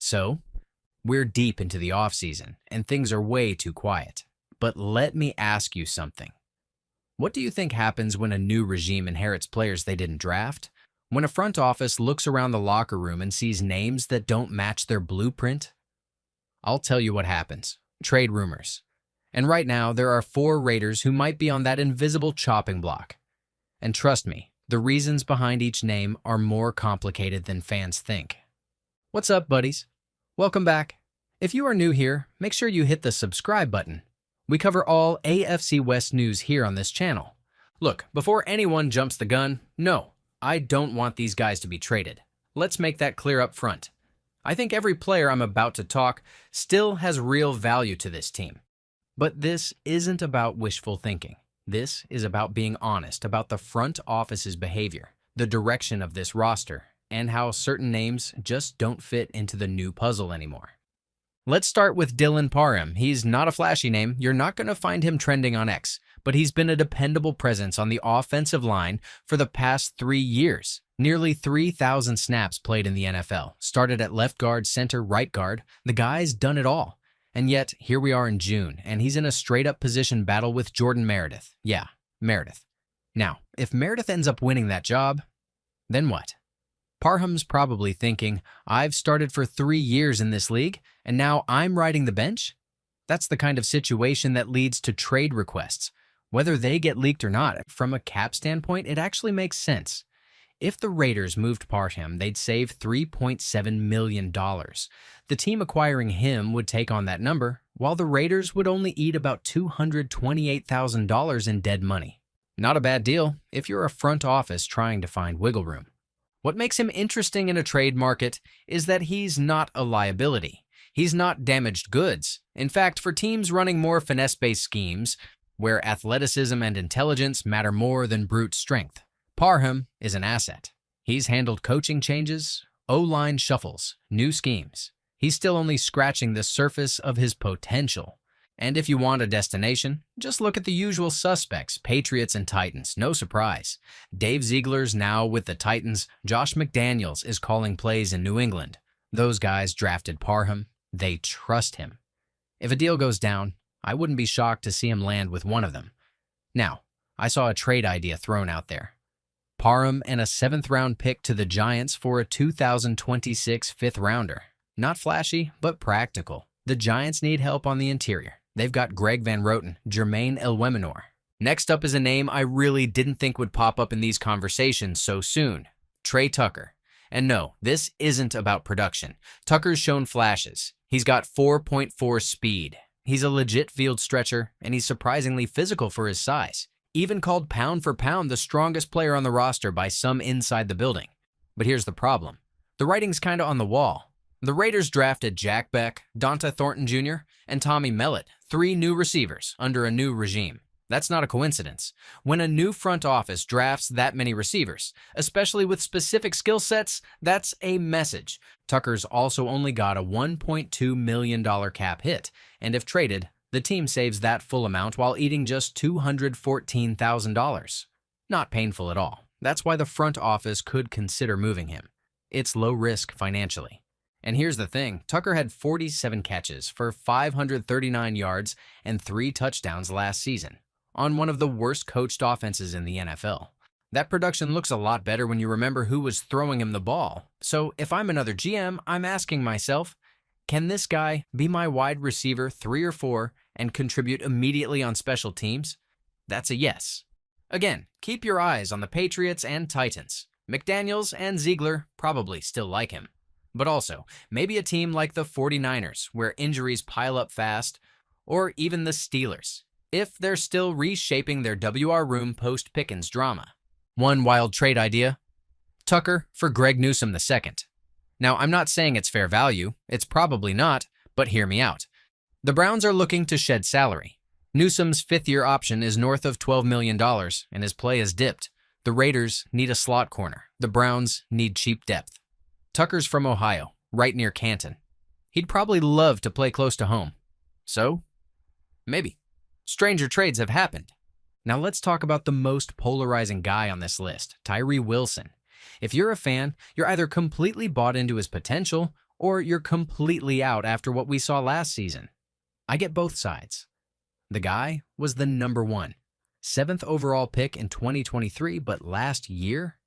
So, we're deep into the offseason, and things are way too quiet. But let me ask you something. What do you think happens when a new regime inherits players they didn't draft? When a front office looks around the locker room and sees names that don't match their blueprint? I'll tell you what happens. Trade rumors. And right now, there are 4 Raiders who might be on that invisible chopping block. And trust me, the reasons behind each name are more complicated than fans think. What's up, buddies? Welcome back. If you are new here, make sure you hit the subscribe button. We cover all AFC West news here on this channel. Look, before anyone jumps the gun, no, I don't want these guys to be traded. Let's make that clear up front. I think every player I'm about to talk still has real value to this team. But this isn't about wishful thinking. This is about being honest about the front office's behavior, the direction of this roster, and how certain names just don't fit into the new puzzle anymore. Let's start with Dylan Parham. He's not a flashy name. You're not going to find him trending on X, but he's been a dependable presence on the offensive line for the past 3 years. Nearly 3,000 snaps played in the NFL. Started at left guard, center, right guard. The guy's done it all. And yet, here we are in June, and he's in a straight-up position battle with Jordan Meredith. Yeah, Meredith. Now, if Meredith ends up winning that job, then what? Parham's probably thinking, I've started for 3 years in this league, and now I'm riding the bench? That's the kind of situation that leads to trade requests. Whether they get leaked or not, from a cap standpoint, it actually makes sense. If the Raiders moved Parham, they'd save $3.7 million. The team acquiring him would take on that number, while the Raiders would only eat about $228,000 in dead money. Not a bad deal if you're a front office trying to find wiggle room. What makes him interesting in a trade market is that he's not a liability. He's not damaged goods. In fact, for teams running more finesse-based schemes, where athleticism and intelligence matter more than brute strength, Parham is an asset. He's handled coaching changes, O-line shuffles, new schemes. He's still only scratching the surface of his potential. And if you want a destination, just look at the usual suspects, Patriots and Titans, no surprise. Dave Ziegler's now with the Titans. Josh McDaniels is calling plays in New England. Those guys drafted Parham. They trust him. If a deal goes down, I wouldn't be shocked to see him land with one of them. Now, I saw a trade idea thrown out there. Parham and a 7th-round pick to the Giants for a 2026 5th-rounder. Not flashy, but practical. The Giants need help on the interior. They've got Greg Van Roten, Jermaine Elweminor. Next up is a name I really didn't think would pop up in these conversations so soon. Trey Tucker. And no, this isn't about production. Tucker's shown flashes. He's got 4.4 speed. He's a legit field stretcher, and he's surprisingly physical for his size. Even called pound for pound the strongest player on the roster by some inside the building. But here's the problem. The writing's kinda on the wall. The Raiders drafted Jack Beck, Donta Thornton Jr., and Tommy Mellott, 3 new receivers under a new regime. That's not a coincidence. When a new front office drafts that many receivers, especially with specific skill sets, that's a message. Tucker's also only got a $1.2 million cap hit, and if traded, the team saves that full amount while eating just $214,000. Not painful at all. That's why the front office could consider moving him. It's low risk financially. And here's the thing, Tucker had 47 catches for 539 yards and 3 touchdowns last season on one of the worst coached offenses in the NFL. That production looks a lot better when you remember who was throwing him the ball. So if I'm another GM, I'm asking myself, can this guy be my wide receiver 3 or 4 and contribute immediately on special teams? That's a yes. Again, keep your eyes on the Patriots and Titans. McDaniels and Ziegler probably still like him. But also, maybe a team like the 49ers, where injuries pile up fast, or even the Steelers, if they're still reshaping their WR room post-Pickens drama. One wild trade idea, Tucker for Greg Newsome II. Now, I'm not saying it's fair value, it's probably not, but hear me out. The Browns are looking to shed salary. Newsome's 5th-year option is north of $12 million, and his play has dipped. The Raiders need a slot corner. The Browns need cheap depth. Tucker's from Ohio, right near Canton. He'd probably love to play close to home. So, maybe. Stranger trades have happened. Now let's talk about the most polarizing guy on this list, Tyree Wilson. If you're a fan, you're either completely bought into his potential or you're completely out after what we saw last season. I get both sides. The guy was the number one, 7th overall pick in 2023, but last year,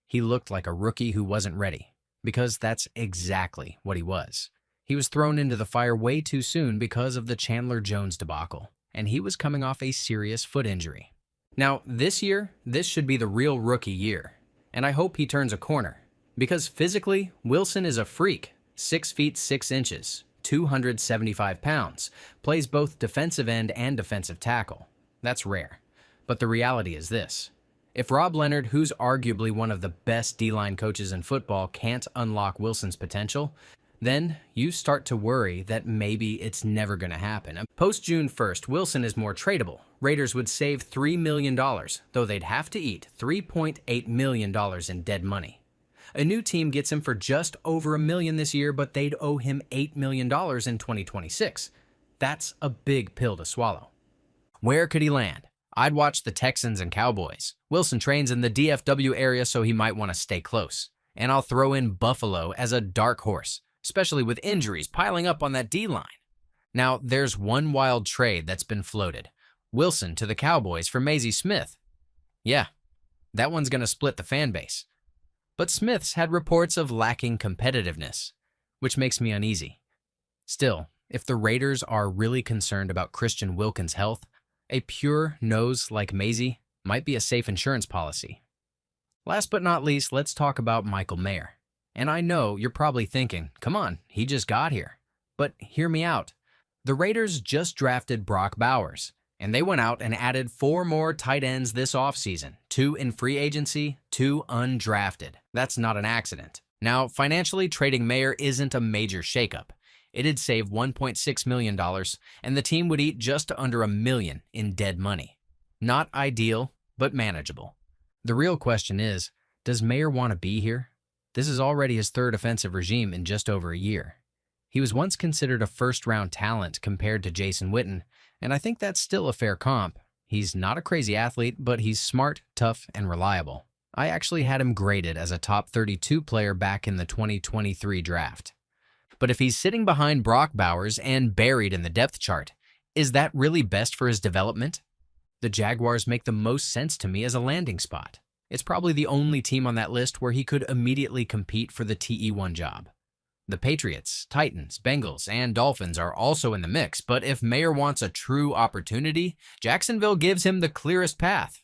he looked like a rookie who wasn't ready, because that's exactly what he was. He was thrown into the fire way too soon because of the Chandler Jones debacle, and he was coming off a serious foot injury. Now, this year, this should be the real rookie year, and I hope he turns a corner, because physically, Wilson is a freak, 6 feet 6 inches, 275 pounds, plays both defensive end and defensive tackle. That's rare. But the reality is this. If Rob Leonard, who's arguably one of the best D-line coaches in football, can't unlock Wilson's potential, then you start to worry that maybe it's never going to happen. Post-June 1st, Wilson is more tradable. Raiders would save $3 million, though they'd have to eat $3.8 million in dead money. A new team gets him for just over $1 million this year, but they'd owe him $8 million in 2026. That's a big pill to swallow. Where could he land? I'd watch the Texans and Cowboys. Wilson trains in the DFW area, so he might want to stay close. And I'll throw in Buffalo as a dark horse, especially with injuries piling up on that D-line. Now, there's one wild trade that's been floated. Wilson to the Cowboys for Maisie Smith. Yeah, that one's going to split the fan base. But Smith's had reports of lacking competitiveness, which makes me uneasy. Still, if the Raiders are really concerned about Christian Wilkins' health, a pure nose like Maisie might be a safe insurance policy. Last but not least, let's talk about Michael Mayer. And I know you're probably thinking, come on, he just got here. But hear me out. The Raiders just drafted Brock Bowers, and they went out and added 4 more tight ends this offseason, 2 in free agency, 2 undrafted. That's not an accident. Now, financially, trading Mayer isn't a major shakeup. It'd save $1.6 million, and the team would eat just under $1 million in dead money. Not ideal, but manageable. The real question is, does Mayer want to be here? This is already his 3rd offensive regime in just over a year. He was once considered a first-round talent compared to Jason Witten, and I think that's still a fair comp. He's not a crazy athlete, but he's smart, tough, and reliable. I actually had him graded as a top 32 player back in the 2023 draft. But if he's sitting behind Brock Bowers and buried in the depth chart, is that really best for his development? The Jaguars make the most sense to me as a landing spot. It's probably the only team on that list where he could immediately compete for the TE1 job. The Patriots, Titans, Bengals, and Dolphins are also in the mix, but if Mayer wants a true opportunity, Jacksonville gives him the clearest path.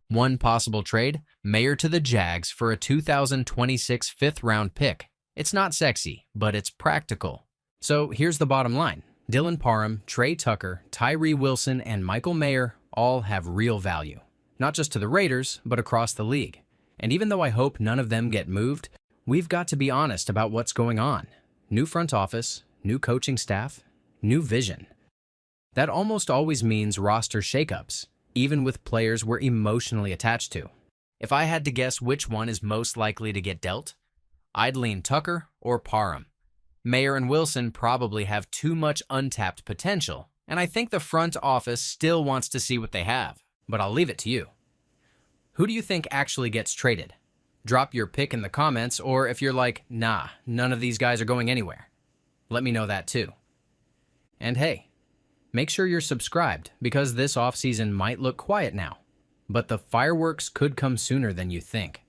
One possible trade, Mayer to the Jags for a 2026 5th-round pick. It's not sexy, but it's practical. So here's the bottom line. Dylan Parham, Trey Tucker, Tyree Wilson, and Michael Mayer all have real value. Not just to the Raiders, but across the league. And even though I hope none of them get moved, we've got to be honest about what's going on. New front office, new coaching staff, new vision. That almost always means roster shakeups, even with players we're emotionally attached to. If I had to guess which one is most likely to get dealt, I'd lean Tucker or Parham. Mayer and Wilson probably have too much untapped potential, and I think the front office still wants to see what they have. But I'll leave it to you. Who do you think actually gets traded? Drop your pick in the comments, or if you're like, nah, none of these guys are going anywhere, let me know that too. And hey, make sure you're subscribed, because this offseason might look quiet now, but the fireworks could come sooner than you think.